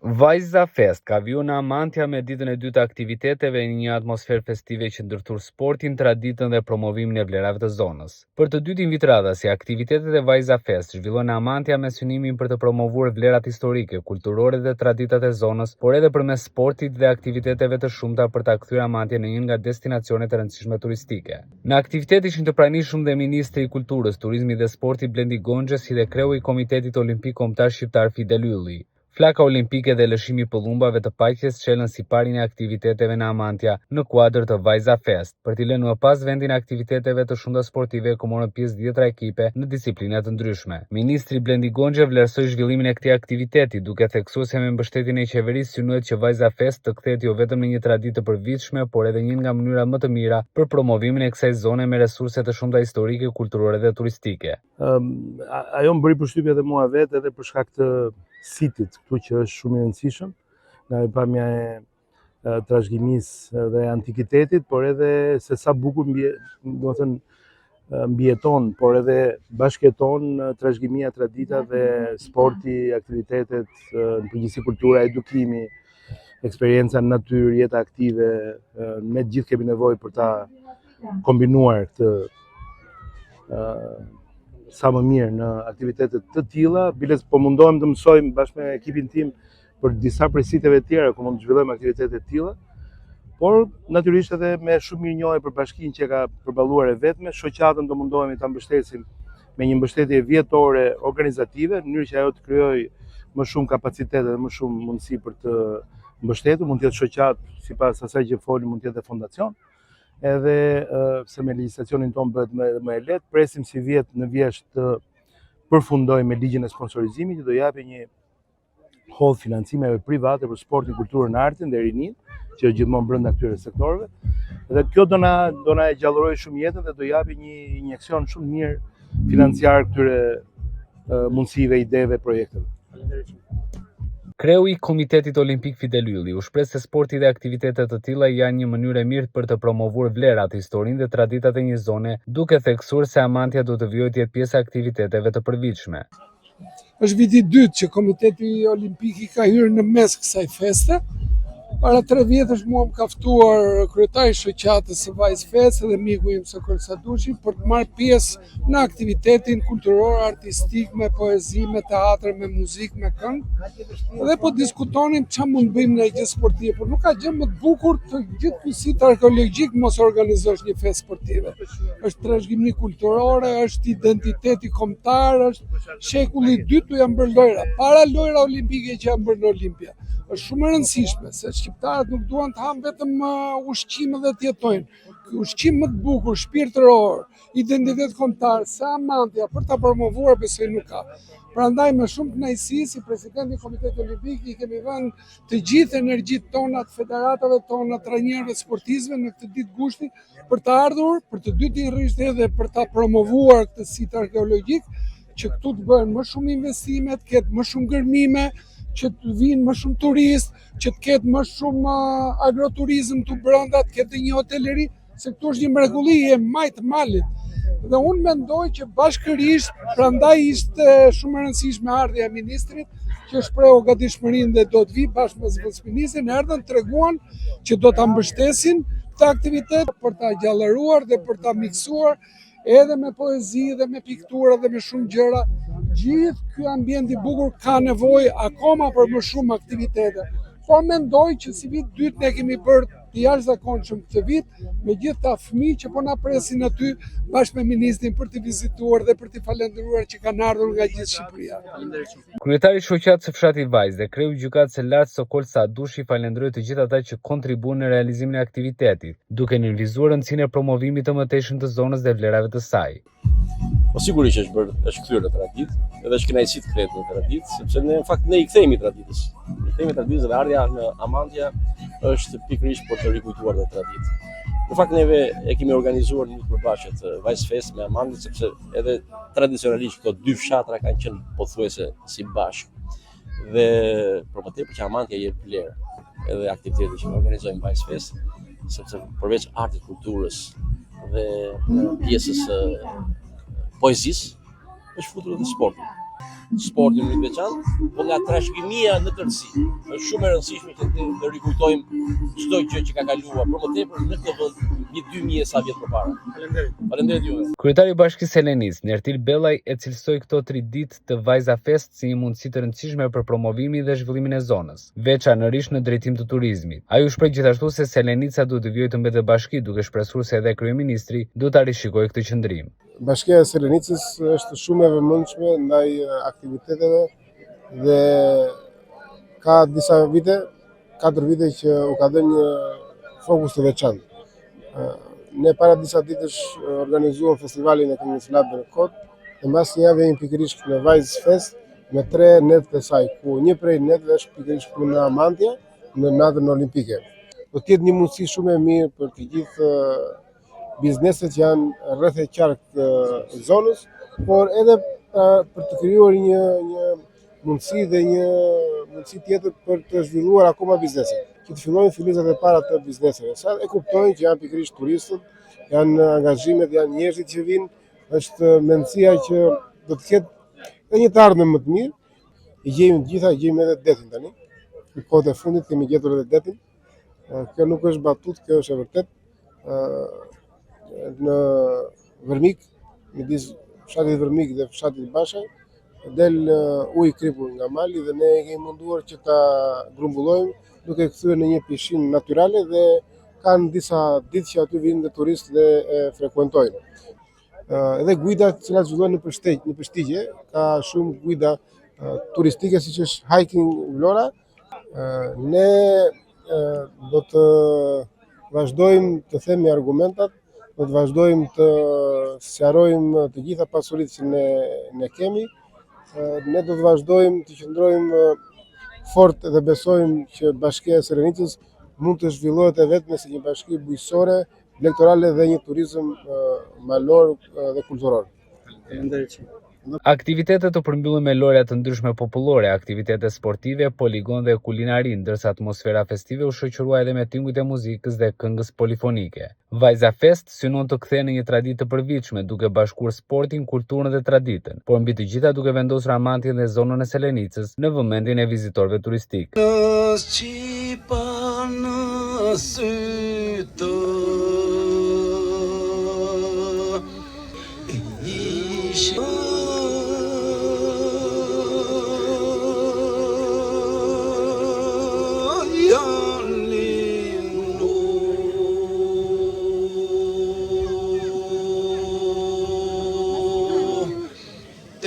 Vajza Fest ka viju në Amantja me ditën e dytë të aktiviteteve në një atmosferë festive që ndërthur sportin, traditën dhe promovimin e vlerave të zonës. Për të dytin vit radhasi, aktivitetet e Vajza Fest zhvillohen në Amantja me synimin për të promovuar vlerat historike, kulturore dhe traditat e zonës, por edhe përmes sportit dhe aktiviteteve të shumta për ta kthyer Amantjen në një nga destinacionet e rëndësishme turistike. Në aktivitet ishin të pranishëm dhe Ministri i Kulturës, Turizmit dhe Sportit Blendi Gonxha, si dhe kreu i Komitetit Olimpik Kombëtar Shqiptar Fidel Ylli. Flaka olimpike dhe lëshimi i pëllumbave të paqes çelën si parin e aktiviteteve në Amantja në kuadër të Vajza Fest. Për t'i lënë më pas vendin e aktiviteteve të shumta sportive ku morën pjesë 10 ekipe në disiplina të ndryshme. Ministri Blendi Gonxha vlerësoi zhvillimin e këtij aktiviteti, duke theksuar se me mbështetjen e qeverisë synohet që Vajza Fest të kthehet jo vetëm në një traditë të përvitshme, por edhe një nga mënyrat më të mira për promovimin e kësaj zone me resurse të shumta historike, kulturore dhe turistike. Ajo më bëri përshtypje edhe mua vetë edhe për shkak të sitit këtu që është shumë i rëndësishëm nga pamja e trashëgimisë dhe antikitetit, por edhe se sa bukur mbijeton, por edhe bashkëton trashëgimia, tradita dhe sporti, aktivitetet, në përgjithësi kultura, edukimi, eksperienca në natyrë, jeta aktive, ne gjithë kemi nevojë për ta kombinuar këtë sa më mirë në aktivitetet të tilla. Biles po mundohem të mësojmë bashkë me ekipin tim për disa prej siteve tjera ku mund të zhvillojmë aktivitete të tilla, por natyrisht edhe me shumë mirënjohje për bashkinë që ka përballuar e vetme. Shoqatën do mundohemi ta mbështesim me një mbështetje vjetore organizative, në mënyrë që ajo të krijojë më shumë kapacitete dhe më shumë mundësi për të mbështetur. Mund të jetë shoqatë, sipas asaj që foli, mund të jetë fondacion. Edhe se me legjislacionin tonë bëhet më e lehtë, presim si në vjesht të përfundoj me ligjin e sponsorizimit që do japi një hodh financimeve private për sportin, kulturën, artin dhe rinin, që është gjithmonë brenda këtyre sektorëve. Dhe kjo do na e gjallëroj shumë jetën dhe do japi një injeksion shumë mirë financiar këtyre mundësive, ideve, projekteve. Kreu i Komitetit Olimpik Fidel Ylli u shpreh se sporti dhe aktivitetet të tilla janë një mënyrë e mirë për të promovuar vlerat, historinë dhe traditat e një zone, duke theksuar se Amantja do të vijojë të jetë pjesë e aktiviteteve të përvitshme. Është viti i dytë që Komiteti Olimpik i ka hyrë në mes kësaj feste. Para 3 vjetësh mua më ka ftuar kryetari i shoqatës së Vajza Fest dhe miku im Sokol Sadushi për të marrë pjesë në aktivitetin kulturor, artistik, me poezi, me teatr, me muzikë, me këngë. Dhe po diskutonim çfarë mund bëjmë në gjë sportive, por nuk ka gjë më të bukur të gjithë kusit arkeologjik mos organizosh një festë sportive. Është trashëgimi kulturore, është identiteti kombëtar, është shekulli i dytë ku janë bërë lojra, para lojra olimpike që janë bërë në Olimpia. Është shumë e rëndësishme, se shqiptarët nuk duan të hanë vetëm ushqime dhe të jetojnë. Ushqim më të bukur, shpirtëror, identitet kombëtar, se Amantja për ta promovuar besoj nuk ka. Prandaj me shumë kënaqësi si presidenti i Komitetit Olimpik i kemi vënë të gjithë energjitë tona, të federatave tona, të trajnerëve sportistëve në këtë ditë gushti për të ardhur, për të dytin rrisht edhe për ta promovuar këtë sit arkeologjik, që këtu të bëhen më shumë investime, të ketë më shumë gërmime, që të vinë më shumë turistë, që të ketë më shumë agroturizëm të brenda, të ketë një hoteleri, se këtu është një mrekulli e majtë malit. Dhe unë mendoj që bashkërisht, prandaj ishte shumë e rëndësishme ardhja e ministrit, që shprehu gatishmërinë dhe do të vi bashkë me zëvendësministrin, erdhën treguan që do ta mbështesin këtë aktivitet për ta gjallëruar dhe për ta miksuar edhe me poezi dhe me piktura dhe me shumë gjëra. Gjithë ky ambient i bukur ka nevojë akoma për më shumë aktivitete. Por mendoj që si vit dytë ne kemi bërë të jashtëzakonshëm këtë vit, me gjithë ta fëmijë që po na presin aty bashkë me ministrin për të vizituar dhe për të falendëruar që kanë ardhur nga gjithë Shqipëria. Kryetari i shoqatës së fshatit Vajzë dhe kreu i gjykatës së lartë Sokol Sadushi falendëroi të gjithë ata që kontribuan në realizimin e aktivitetit, duke nënvizuar rëndësinë e promovimit të mëtejshëm të zonës dhe vlerave të saj. Po sigurisht është kthyer në traditë, edhe është kënaqësi të kthehet në traditë, sepse ne në fakt ne i kthehemi traditës. I kthehemi traditës dhe ardha në Amantja është pikërisht për të rikujtuar dhe traditë. Në fakt neve e kemi organizuar një përbashkët Vajza Fest me Amantën, sepse edhe tradicionalisht këto dy fshatra kanë qenë pothuajse si bashkë. Dhe për më tepër që Amantja jep vlerë edhe aktivitetet që organizojmë Vajza Fest, sepse përveç artit, kulturës dhe pjesës poezisë, është futur edhe sporti. sportin në veçantë, por nga trashëgimia në tërësi. Është shumë e rëndësishme që të rikujtojmë çdo gjë që ka kaluar, por më tepër në këtë vend një 2000 sa vjet përpara. Faleminderit juve. Kryetari i Bashkisë Helenisë, Nertil Bellaj, e cilësoi këto 3 ditë të Vajza Fest si një mundësi të rëndësishme për promovimin dhe zhvillimin e zonës, veçanërisht në drejtim të turizmit. Ai u shpreh gjithashtu se Selenica duhet të vijojë të mbetet bashki, duke shpresur se edhe kryeministri duhet ta rishikojë këtë qëndrim. Bashkia e Selenicës është shumë e vëmendshme ndaj aktiviteteve dhe ka disa vite, 4 vite që u ka dhënë një fokus të veçantë. Ne para disa ditësh organizuam festivalin e këngës Labër Kot, dhe mbas një javë jemi pikërisht në Vajz Fest me 3 netë të saj, ku një prej netëve është pikërisht këtu në Amantja, në natën olimpike. Do të jetë një mundësi shumë e mirë për të gjithë bizneset që janë rreth e qark zonës, por edhe për të krijuar një mundësi dhe një mundësi tjetër për të zhvilluar akoma bizneset, që të fillojnë fillizat e para të bizneseve. Sa e kuptojnë që janë pikërisht turistët, janë angazhimet, janë njerëzit që vinë, është mendësia që do të ketë edhe një të ardhmë më të mirë. I gjejmë të gjitha, gjejmë edhe detin tani. Në kohët e fundit kemi gjetur edhe detin. Kjo nuk është batut, kjo është e vërtet. Në Vërmik, midis fshatit Vërmik dhe fshatit Bashaj, del ujë kripur nga mali dhe ne kemi munduar që ta grumbullojmë duke kthyer në një pishinë natyrale dhe kanë disa ditë që aty vinë dhe turistë dhe e frekuentojnë. Edhe guida të cilat zhvillohen në Përshtigje, ka shumë guida turistike siç është Hiking Vlora. Ne do të vazhdojmë të themi argumentat, do të vazhdojmë të sqarojmë të gjitha pasuritë që ne kemi. Ne do të vazhdojmë të qëndrojmë fort dhe besojmë që Bashkia e Selenicës mund të zhvillohet e vetme si një bashki bujqësore, elektorale dhe një turizëm malor dhe kulturor. Aktivitetet të përmbyllur me lojra të ndryshme popullore, aktivitete sportive, poligon dhe kulinari, ndërsa atmosfera festive u shoqërua edhe me tingujt e muzikës dhe këngës polifonike. Vajza Fest synon të kthehej në një traditë të përditshme, duke bashkuar sportin, kulturën dhe traditën, por mbi të gjitha duke vendosur Amantjen dhe zonën e Selenicës në vëmendjen e vizitorëve turistik.